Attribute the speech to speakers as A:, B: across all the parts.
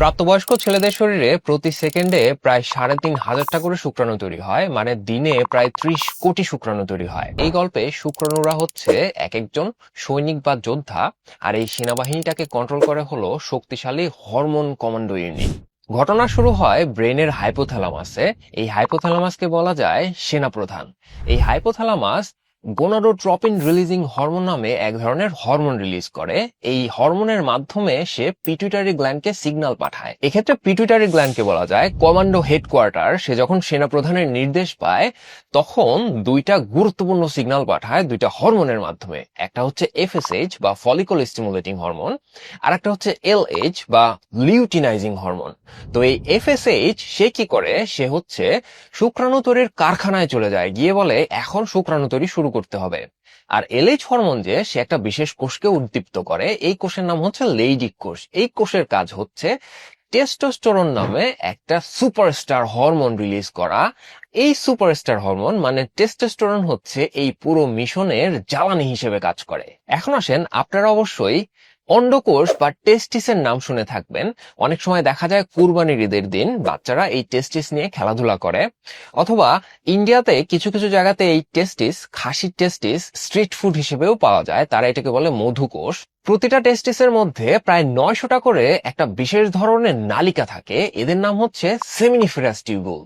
A: প্রাপ্তবয়স্ক ছেলেদের শরীরে প্রতি সেকেন্ডে প্রায় ৩,৫০০টা করে শুক্রাণু তৈরি হয়, মানে দিনে প্রায় ৩০ কোটি শুক্রাণু তৈরি হয়। এই গল্পে শুক্রাণুরা হচ্ছে এক একজন সৈনিক বা যোদ্ধা, আর এই সেনাবাহিনীটাকে কন্ট্রোল করে হলো শক্তিশালী হরমোন কমান্ডো ইউনিট। ঘটনা শুরু হয় ব্রেনের হাইপোথ্যালামাসে। এই হাইপোথ্যালামাসকে বলা যায় সেনাপ্রধান। এই হাইপোথ্যালামাস গোনাডোট্রপিন রিলিজিং হরমোন নামে এক ধরনের হরমোন রিলিজ করে। এই হরমোনের মাধ্যমে সে পিটুইটারি গ্ল্যান্ডকে সিগন্যাল পাঠায়। এক্ষেত্রে পিটুইটারি গ্ল্যান্ডকে বলা যায় কমান্ডো হেডকোয়ার্টার। সে যখন সেনাপ্রধানের নির্দেশ পায় তখন দুইটা গুরুত্বপূর্ণ সিগন্যাল পাঠায় দুইটা হরমোনের মাধ্যমে। একটা হচ্ছে এফএসএইচ বা ফলিকল স্টিমুলেটিং হরমোন, আর একটা হচ্ছে এলএইচ বা লিউটিনাইজিং হরমোন। তো এই এফএসএইচ সে কি করে, সে হচ্ছে শুক্রাণু তৈরির কারখানায় চলে যায়, গিয়ে বলে এখন শুক্রাণু তৈরি শুরু করতে হবে। আর এলএইচ হরমোন যে সে একটা বিশেষ কোষকে উদ্দীপ্ত করে, এই কোষের নাম হচ্ছে লেইডিক কোষ। এই কোষের কাজ হচ্ছে টেস্টোস্টেরন নামে একটা সুপারস্টার হরমোন রিলিজ করা। এই সুপারস্টার হরমোন মানে টেস্টোস্টেরন হচ্ছে এই পুরো মিশনের জ্বালানি হিসেবে কাজ করে। এখন আসেন, আপনারা অবশ্যই অন্ডকোষ বা টেস্টিসের নাম শুনে থাকবেন। অনেক সময় দেখা যায় কুরবানির ঈদের দিন বাচ্চারা এই টেস্টিস নিয়ে খেলাধুলা করে, অথবা ইন্ডিয়াতে কিছু কিছু জায়গাতে এই টেস্টিস, খাসির টেস্টিস স্ট্রিট ফুড হিসেবেও পাওয়া যায়। তারা এটাকে বলে মধুকোষ। প্রতিটা টেস্টিসের মধ্যে প্রায় ৯০০টা করে একটা বিশেষ ধরনের নালিকা থাকে, এদের নাম হচ্ছে সেমিনিফেরাস টিউবুল।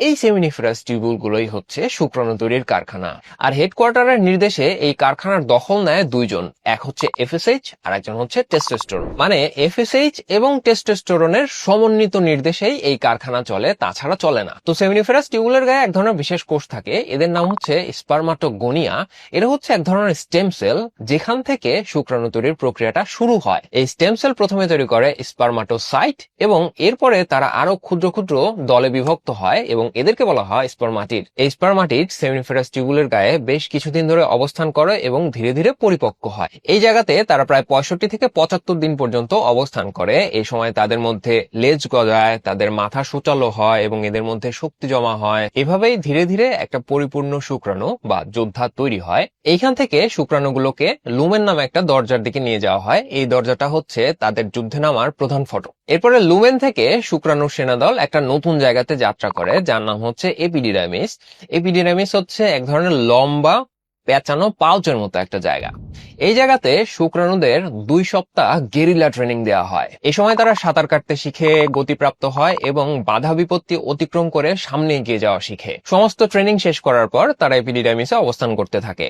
A: এই সেমিনিফেরাস টিউবুল গুলোই হচ্ছে শুক্রাণু তৈরির কারখানা। আর হেডকোয়ার্টারের নির্দেশে এই কারখানার দখল নেয় দুইজন, এক হচ্ছে এফএসএইচ আর একজন হচ্ছে টেস্টোস্টেরন। মানে এফএসএইচ এবং টেস্টোস্টেরনের সমন্বিত নির্দেশেই এই কারখানা চলে, তাছাড়া চলে না। তো সেমিনিফেরাস টিউবুলের গায়ে এক ধরনের বিশেষ কোষ থাকে, এদের নাম হচ্ছে স্পারমাটোগোনিয়া। এরা হচ্ছে এক ধরনের স্টেম সেল, যেখান থেকে শুক্রাণু তৈরির প্রক্রিয়াটা শুরু হয়। এই স্টেম সেল প্রথমে তৈরি করে স্পারমাটোসাইট, এবং এরপরে তারা আরো ক্ষুদ্র ক্ষুদ্র দলে বিভক্ত হয় এবং এদেরকে বলা হয় স্পারমাটিড। এই স্পারমাটিড সেমিনিফেরাস টিউবুলের গায়ে বেশ কিছুদিন ধরে অবস্থান করে এবং ধীরে ধীরে পরিপক্ক হয়। এই জায়গাতে তারা প্রায় 65 থেকে 75 দিন পর্যন্ত অবস্থান করে। এই সময় তাদের মধ্যে লেজ গজায়, তাদের মাথা সূচালো হয় এবং এদের মধ্যে শক্তি জমা হয়। এভাবেই ধীরে ধীরে একটা পরিপূর্ণ শুক্রাণু বা যোদ্ধা তৈরি হয়। এইখান থেকে শুক্রাণুগুলোকে লুমেন নামে একটা দরজার দিকে নিয়ে যাওয়া হয়। এই দরজাটা হচ্ছে তাদের যুদ্ধে নামার প্রধান ফটক। এরপরে লুমেন থেকে শুক্রাণুর সেনাদল একটা নতুন জায়গাতে যাত্রা করে, যার নাম হচ্ছে এপিডিডাইমিস। এপিডিডাইমিস হচ্ছে এক ধরনের লম্বা পেঁচানো পাউচের মতো একটা জায়গা। এই জায়গাতে শুক্রাণুদের 2 সপ্তাহ গেরিলা ট্রেনিং দেওয়া হয়। এই সময় তারা সাঁতার কাটতে শিখে, গতিপ্রাপ্ত হয় এবং বাধা বিপত্তি অতিক্রম করে সামনে এগিয়ে যাওয়া শিখে। সমস্ত ট্রেনিং শেষ করার পর তারা এপিডিডাইমিসে অবস্থান করতে থাকে।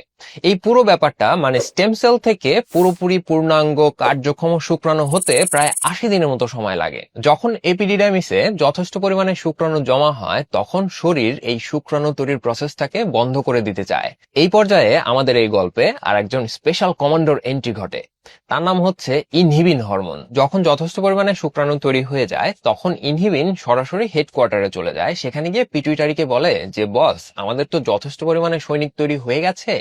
A: এই পুরো ব্যাপারটা মানে স্টেম সেল থেকে পুরোপুরি পূর্ণাঙ্গ কার্যক্ষম শুক্রাণু হতে প্রায় 80 দিনের মতো সময় লাগে। যখন এপিডিডাইমিসে যথেষ্ট পরিমাণে শুক্রাণু জমা হয় তখন শরীর এই শুক্রাণু তৈরির প্রসেসটাকে বন্ধ করে দিতে চায়। এই পর্যায়ে আমাদের এই গল্পে আর একজন স্পেশাল কমান্ডোর এন্ট্রি ঘটে। তার নাম হচ্ছে ইনহিবিন হরমোন। যখন যথেষ্ট পরিমাণে শুক্রাণু তৈরি হয়ে যায় তখন ইনহিবিন সরাসরি হেডকোয়ার্টারে চলে যায়। সেখানে গিয়ে পিটুইটারিকে বলে যে বস, আমাদের তো যথেষ্ট পরিমাণে সৈনিক তৈরি হয়ে গেছে,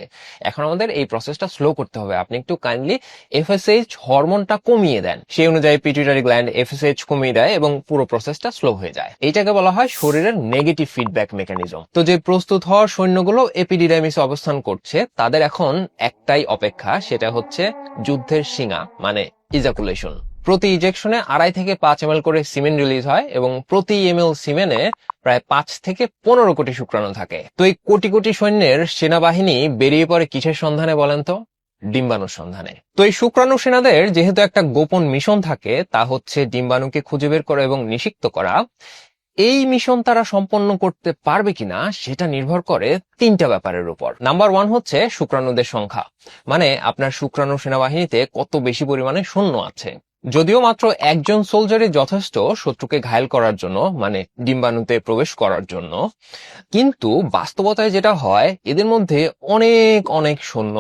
A: এখন আমাদের এই প্রসেসটা স্লো করতে হবে, আপনি একটু কাইন্ডলি এফএসএইচ হরমোনটা কমিয়ে দেন। সেই অনুযায়ী পিটুইটারি গ্ল্যান্ড এফএসএইচ কমিয়ে দেয় এবং পুরো প্রসেসটা স্লো হয়ে যায়। এইটাকে বলা হয় শরীরের নেগেটিভ ফিডব্যাক মেকানিজম। তো যে প্রস্তুত হওয়ার সৈন্যগুলো এপিডিডাইমিসে অবস্থান করছে তাদের এখন একটাই অপেক্ষা, সেটা হচ্ছে যুদ্ধের শিঙা মানে ইজাকুলেশন। প্রতি ইজেকশনে 2.5 থেকে 5 ml করে সিমেন রিলিজ হয় এবং প্রতি ml সিমেনে প্রায় 5 থেকে 15 কোটি শুক্রাণু থাকে। তো এই কোটি কোটি সৈন্যের সেনাবাহিনী বেরিয়ে পড়ে কিসের সন্ধানে বলেন তো? ডিম্বাণুর সন্ধানে। তো এই শুক্রাণু সেনাদের যেহেতু একটা গোপন মিশন থাকে, তা হচ্ছে ডিম্বাণুকে খুঁজে বের করা এবং নিষিক্ত করা। এই মিশন তারা সম্পন্ন করতে পারবে কিনা সেটা নির্ভর করে 3টা ব্যাপারের উপর। নাম্বার 1 হচ্ছে শুক্রাণুদের সংখ্যা, মানে আপনার শুক্রাণু সেনাবাহিনীতে কত বেশি পরিমাণে সৈন্য আছে। যদিও মাত্র একজন সোলজারই যথেষ্ট শত্রুকে ঘায়েল করার জন্য, মানে ডিম্বাণুতে প্রবেশ করার জন্য, কিন্তু বাস্তবতায় যেটা হয় এদের মধ্যে অনেক অনেক সৈন্য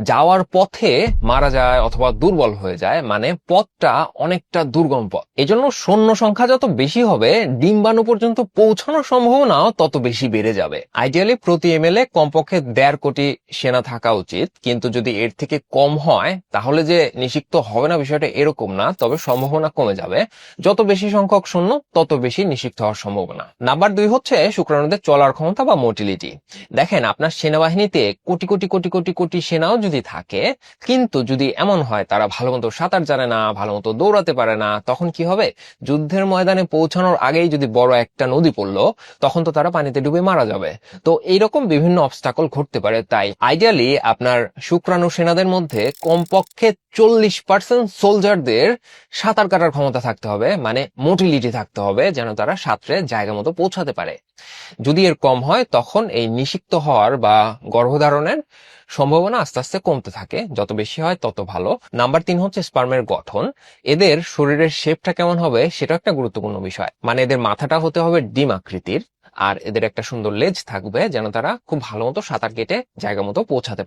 A: যাওয়ার পথে মারা যায় অথবা দুর্বল হয়ে যায়, মানে পথটা অনেকটা দুর্গম পথ। এজন্য সৈন্য সংখ্যা যত বেশি হবে ডিম্বাণু পর্যন্ত পৌঁছানোর সম্ভাবনাও তত বেশি বেড়ে যাবে। আইডিয়ালি প্রতি এমএলএ কমপক্ষে 1.5 কোটি সেনা থাকা উচিত, কিন্তু যদি এর থেকে কম হয় তাহলে যে নিষিক্ত হবে না বিষয়টা এরকম না, তবে সম্ভাবনা কমে যাবে। যত বেশি সংখ্যক শূন্য তত বেশি নিষিক্ত হওয়ার সম্ভাবনা। নাম্বার 2 হচ্ছে শুক্রাণুদের চলার ক্ষমতা বা মোটিলিটি। দেখেন, আপনার সেনাবাহিনীতে কোটি কোটি কোটি কোটি কোটি সেনাও যদি থাকে, কিন্তু যদি এমন হয় তারা ভালো মতো সাঁতার জানে না, ভালো মতো দৌড়াতে পারে না, তখন কি হবে? যুদ্ধের ময়দানে পৌঁছানোর আগেই যদি বড় একটা নদী পড়লো, তখন তো তারা পানিতে ডুবে মারা যাবে। তো এইরকম বিভিন্ন অবস্টাকল ঘটতে পারে। তাই আইডিয়ালি আপনার শুক্রাণু সেনাদের মধ্যে কমপক্ষে 40% সোলজারদের সাঁতার কাটার ক্ষমতা থাকতে হবে, মানে মোটিলিটি থাকতে হবে, যেন তারা সাঁতরে জায়গা মতো পৌঁছাতে পারে। যদি এর কম হয়, তখন এই নিষিক্ত হওয়ার বা গর্ভধারণের সম্ভাবনা আস্তে আস্তে কমতে থাকে। যত বেশি হয় তত ভালো। নাম্বার 3 হচ্ছে স্পার্মের গঠন। এদের শরীরের শেপটা কেমন হবে সেটা একটা গুরুত্বপূর্ণ বিষয়। মানে এদের মাথাটা হতে হবে ডিম আকৃতির, আর এদের একটা সুন্দর লেজ থাকবে, যেন তারা খুব ভালো মতো সাঁতার কেটে জায়গা মতো পৌঁছাতে পারে।